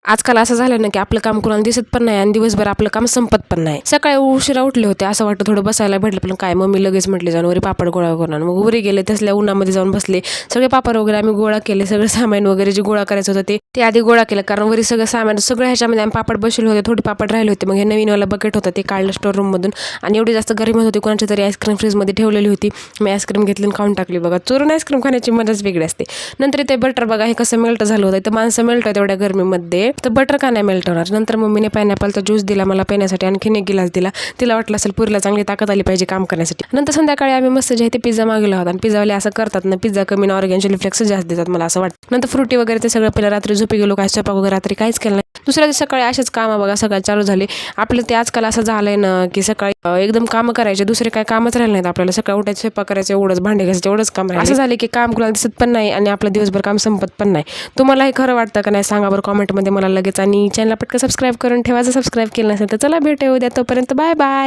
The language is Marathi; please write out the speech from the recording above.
आजकाल असं झालं ना की आपलं काम कोणाला दिसत पण नाही आणि दिवसभर आपलं काम संपत पण नाही. सकाळी उशिरा उठले होते, असं वाटतं थोडं बसायला भेटलं, पण काय मम्मी लगेच म्हटली जाऊन वरी पापड गोळा करणार. मग उरी गेले, तसल्या उन्हामध्ये जाऊन बसले. सगळे पापड वगैरे आम्ही गोळा केले, सगळं सामान वगैरे जे गोळा करायचं होतं ते आधी गोळा केलं, कारण वरी सगळं सामान सगळं ह्याच्यामध्ये आम्ही पापड बसले होते. थोडे पापड राहिले होते, मग हे नवीनवाला बकेट होतं ते काढलं स्टोर रूम मधून. आणि एवढी जास्त गरमी होती, कोणाची तरी आईस्क्रीम फ्रीजमध्ये ठेवलेली होती. मी आईस्क्रीम घेतली आणि खाऊन टाकली. बघा, चोरून आईस्क्रीम खाण्याची मजाच वेगळी असते. नंतर ते बटर बघा हे कसं मेल्ट झालं होतं. तर माणसं मेल्ट आहे तेवढ्या गरमीमध्ये, तर बटर का नाही मेल्ट होणार. नंतर मम्मीने पायनॅपलचा ज्यूस दिला मला पिण्यासाठी, आणखीन एक गिलास दिला. तिला वाटलं असेल पुरीला चांगली ताकद आली पाहिजे काम करण्यासाठी. नंतर संध्याकाळी आम्ही मस्त जे आहे ते पिझ्झा मागवला होता. आणि पिझ्झावाले असं करतात ना, पिझ्झा कमी ना ऑर्गॅन चिली फ्लेक्स जास्त देतात मला असं वाटतं. नंतर फ्रुटी वगैरे ते सगळं पहिलं रात्री झोपी गेलो, काय स्वयंपाक वगैरे रात्री काहीच केलं नाही. दुसऱ्या दिवशी सकाळी असेच कामं बघा सगळं चालू झाले आपलं. ते आजकाल असं झालंय ना की सकाळी एकदम कामं करायचे, दुसरे काय कामच राहिले नाहीत आपल्याला. सकाळी उठायचं, स्वयंपाक करायचं, एवढंच भांडे घासायचं, एवढंच काम राहिलं. असं झाले की काम कुणाला दिसत पण नाही आणि आपलं दिवसभर काम संपत पण नाही. तुम्हाला हे खरं वाटतं का नाही सांगा बरं कॉमेंटमध्ये मला लगेच. आणि चॅनलला पटकन सबस्क्राईब करून ठेवा जर सबस्क्राईब केलं नसेल तर. चला भेटू उद्या, तोपर्यंत बाय बाय.